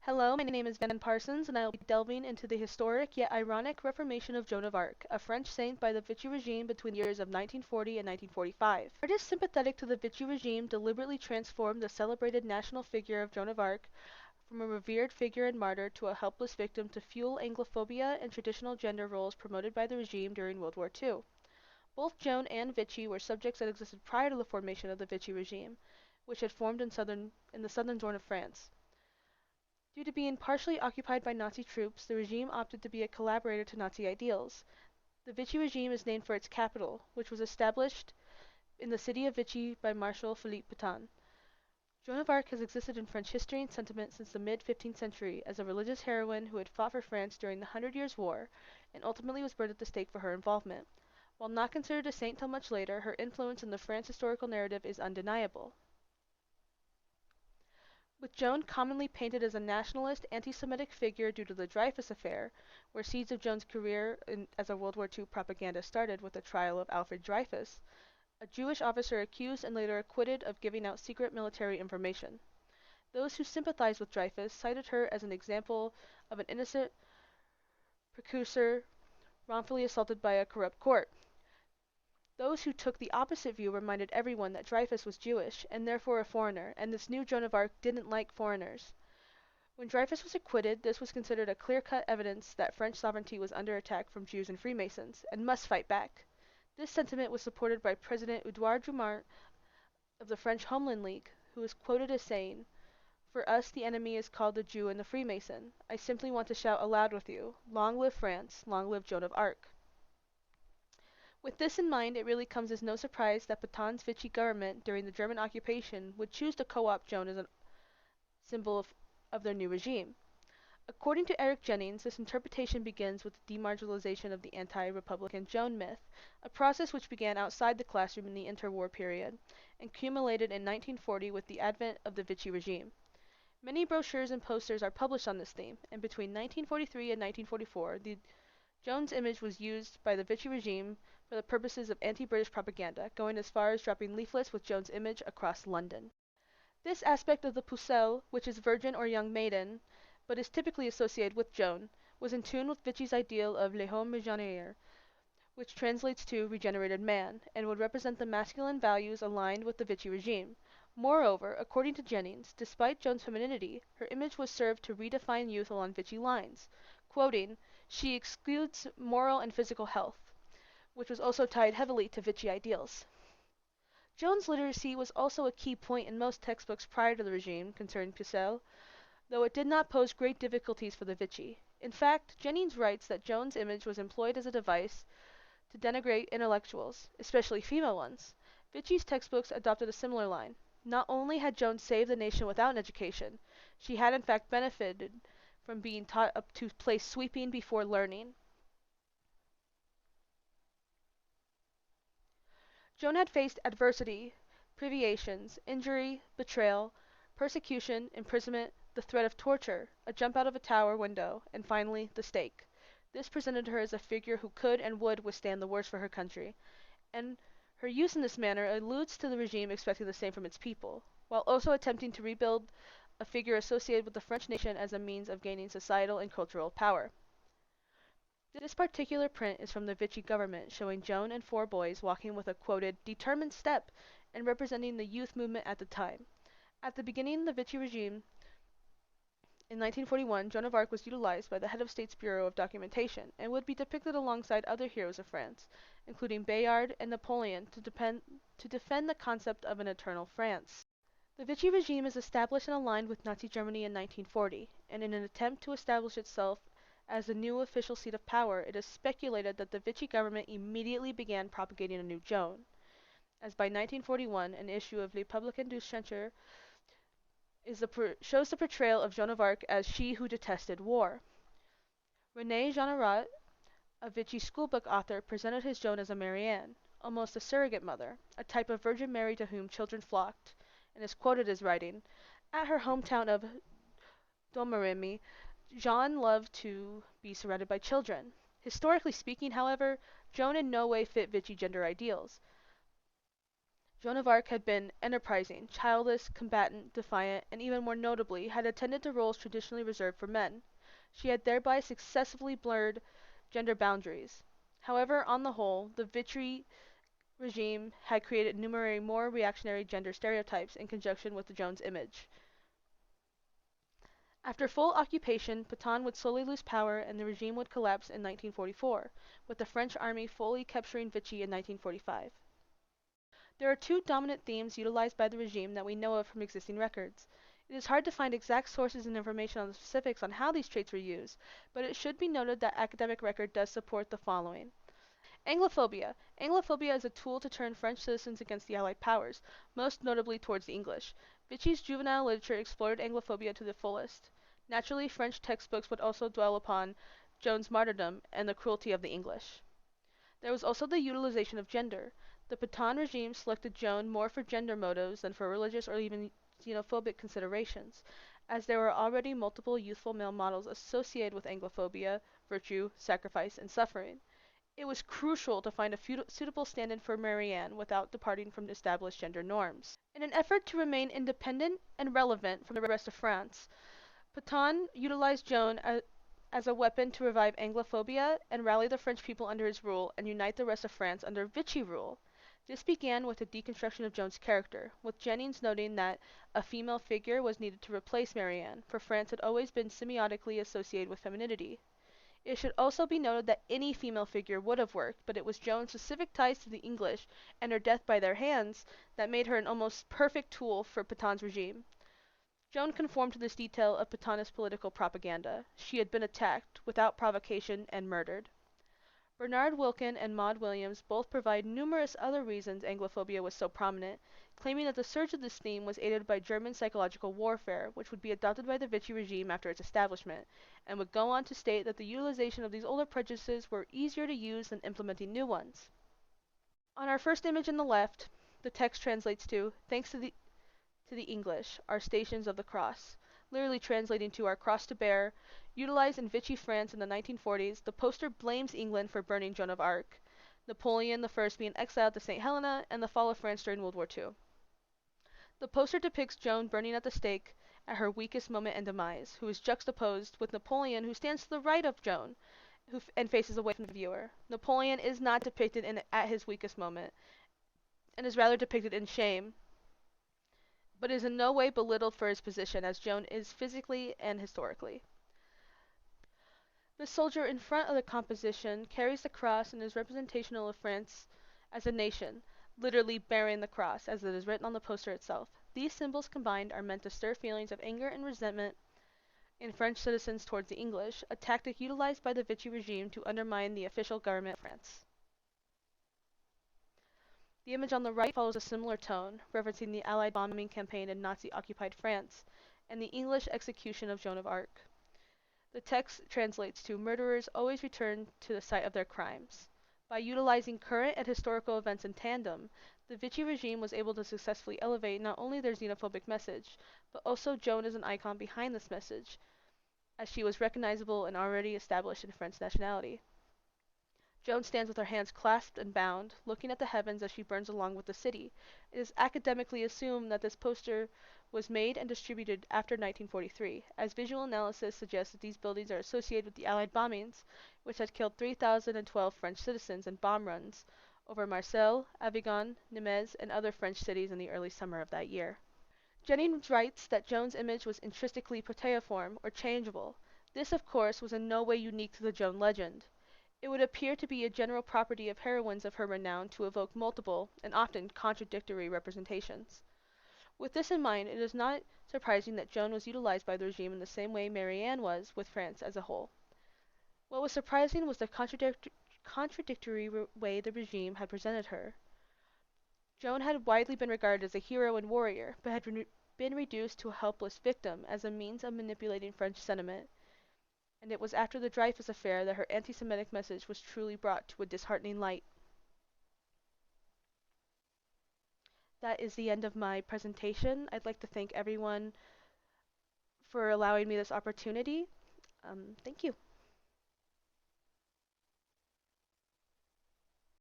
Hello, my name is Van Parsons, and I will be delving into the historic yet ironic reformation of Joan of Arc, a French saint by the Vichy regime between the years of 1940 and 1945. Artists sympathetic to the Vichy regime deliberately transformed the celebrated national figure of Joan of Arc from a revered figure and martyr to a helpless victim to fuel Anglophobia and traditional gender roles promoted by the regime during World War II. Both Joan and Vichy were subjects that existed prior to the formation of the Vichy regime, which had formed in the southern zone of France. Due to being partially occupied by Nazi troops, the regime opted to be a collaborator to Nazi ideals. The Vichy regime is named for its capital, which was established in the city of Vichy by Marshal Philippe Pétain. Joan of Arc has existed in French history and sentiment since the mid-15th century as a religious heroine who had fought for France during the Hundred Years' War and ultimately was burned at the stake for her involvement. While not considered a saint till much later, her influence in the France historical narrative is undeniable. With Joan commonly painted as a nationalist, anti-Semitic figure due to the Dreyfus Affair, where seeds of Joan's career as a World War II propaganda started with the trial of Alfred Dreyfus, a Jewish officer accused and later acquitted of giving out secret military information. Those who sympathized with Dreyfus cited her as an example of an innocent precursor wrongfully assaulted by a corrupt court. Those who took the opposite view reminded everyone that Dreyfus was Jewish, and therefore a foreigner, and this new Joan of Arc didn't like foreigners. When Dreyfus was acquitted, this was considered a clear-cut evidence that French sovereignty was under attack from Jews and Freemasons, and must fight back. This sentiment was supported by President Édouard Dumont of the French Homeland League, who is quoted as saying, "For us the enemy is called the Jew and the Freemason. I simply want to shout aloud with you, long live France, long live Joan of Arc." With this in mind, it really comes as no surprise that Petain's Vichy government during the German occupation would choose to co-opt Joan as a symbol of their new regime. According to Eric Jennings, this interpretation begins with the demarginalization of the anti-Republican Joan myth, a process which began outside the classroom in the interwar period and culminated in 1940 with the advent of the Vichy regime. Many brochures and posters are published on this theme, and between 1943 and 1944, Joan's image was used by the Vichy regime for the purposes of anti-British propaganda, going as far as dropping leaflets with Joan's image across London. This aspect of the pucelle, which is virgin or young maiden, but is typically associated with Joan, was in tune with Vichy's ideal of l'homme régénéré, which translates to regenerated man, and would represent the masculine values aligned with the Vichy regime. Moreover, according to Jennings, despite Joan's femininity, her image was served to redefine youth along Vichy lines. Quoting, "She excludes moral and physical health," which was also tied heavily to Vichy ideals. Joan's literacy was also a key point in most textbooks prior to the regime concerning pucelle, though it did not pose great difficulties for the Vichy. In fact, Jennings writes that Joan's image was employed as a device to denigrate intellectuals, especially female ones. Vichy's textbooks adopted a similar line. Not only had Joan saved the nation without an education, she had in fact benefited from being taught up to place sweeping before learning. Joan had faced adversity, privations, injury, betrayal, persecution, imprisonment, the threat of torture, a jump out of a tower window, and finally the stake. This presented her as a figure who could and would withstand the worst for her country, and her use in this manner alludes to the regime expecting the same from its people, while also attempting to rebuild a figure associated with the French nation as a means of gaining societal and cultural power. This particular print is from the Vichy government, showing Joan and four boys walking with a quoted determined step and representing the youth movement at the time. At the beginning of the Vichy regime, in 1941, Joan of Arc was utilized by the head of state's Bureau of Documentation and would be depicted alongside other heroes of France, including Bayard and Napoleon, to defend the concept of an eternal France. The Vichy regime is established and aligned with Nazi Germany in 1940, and in an attempt to establish itself as the new official seat of power, it is speculated that the Vichy government immediately began propagating a new Joan, as by 1941 an issue of Le Publicain du Centre shows the portrayal of Joan of Arc as she who detested war. René Jeanneret, a Vichy schoolbook author, presented his Joan as a Marianne, almost a surrogate mother, a type of Virgin Mary to whom children flocked, and is quoted as writing, "At her hometown of Domremy, Jean loved to be surrounded by children." Historically speaking, however, Joan in no way fit Vichy gender ideals. Joan of Arc had been enterprising, childless, combatant, defiant, and even more notably, had attended to roles traditionally reserved for men. She had thereby successfully blurred gender boundaries. However, on the whole, the Vichy regime had created numerous more reactionary gender stereotypes in conjunction with the Joan's image. After full occupation, Pétain would slowly lose power and the regime would collapse in 1944, with the French army fully capturing Vichy in 1945. There are two dominant themes utilized by the regime that we know of from existing records. It is hard to find exact sources and information on the specifics on how these traits were used, but it should be noted that academic record does support the following. Anglophobia. Anglophobia is a tool to turn French citizens against the Allied powers, most notably towards the English. Vichy's juvenile literature explored Anglophobia to the fullest. Naturally, French textbooks would also dwell upon Joan's martyrdom and the cruelty of the English. There was also the utilization of gender. The Pétain regime selected Joan more for gender motives than for religious or even xenophobic considerations, as there were already multiple youthful male models associated with Anglophobia, virtue, sacrifice, and suffering. It was crucial to find a suitable stand-in for Marianne without departing from established gender norms. In an effort to remain independent and relevant from the rest of France, Pétain utilized Joan as a weapon to revive Anglophobia and rally the French people under his rule and unite the rest of France under Vichy rule. This began with the deconstruction of Joan's character, with Jennings noting that a female figure was needed to replace Marianne, for France had always been semiotically associated with femininity. It should also be noted that any female figure would have worked, but it was Joan's specific ties to the English and her death by their hands that made her an almost perfect tool for Pétain's regime. Joan conformed to this detail of Pétainist political propaganda. She had been attacked, without provocation, and murdered. Bernard Wilkin and Maud Williams both provide numerous other reasons Anglophobia was so prominent, claiming that the surge of this theme was aided by German psychological warfare, which would be adopted by the Vichy regime after its establishment, and would go on to state that the utilization of these older prejudices were easier to use than implementing new ones. On our first image on the left, the text translates to, "Thanks to the English, our Stations of the Cross," literally translating to "our cross to bear." Utilized in Vichy France in the 1940s, the poster blames England for burning Joan of Arc, Napoleon I being exiled to St. Helena, and the fall of France during World War II. The poster depicts Joan burning at the stake at her weakest moment and demise, who is juxtaposed with Napoleon, who stands to the right of Joan and faces away from the viewer. Napoleon is not depicted at his weakest moment, and is rather depicted in shame, but is in no way belittled for his position, as Joan is physically and historically. The soldier in front of the composition carries the cross and is representational of France as a nation, literally bearing the cross, as it is written on the poster itself. These symbols combined are meant to stir feelings of anger and resentment in French citizens towards the English, a tactic utilized by the Vichy regime to undermine the official government of France. The image on the right follows a similar tone, referencing the Allied bombing campaign in Nazi-occupied France and the English execution of Joan of Arc. The text translates to, "Murderers always return to the site of their crimes." By utilizing current and historical events in tandem, the Vichy regime was able to successfully elevate not only their xenophobic message, but also Joan as an icon behind this message, as she was recognizable and already established in French nationality. Joan stands with her hands clasped and bound, looking at the heavens as she burns along with the city. It is academically assumed that this poster was made and distributed after 1943, as visual analysis suggests that these buildings are associated with the Allied bombings, which had killed 3,012 French citizens in bomb runs over Marseille, Avignon, Nimes, and other French cities in the early summer of that year. Jennings writes that Joan's image was intrinsically proteiform, or changeable. This, of course, was in no way unique to the Joan legend. It would appear to be a general property of heroines of her renown to evoke multiple, and often contradictory, representations. With this in mind, it is not surprising that Joan was utilized by the regime in the same way Marianne was with France as a whole. What was surprising was the contradictory way the regime had presented her. Joan had widely been regarded as a hero and warrior, but had been reduced to a helpless victim as a means of manipulating French sentiment, and it was after the Dreyfus affair that her anti-Semitic message was truly brought to a disheartening light. That is the end of my presentation. I'd like to thank everyone for allowing me this opportunity. Thank you.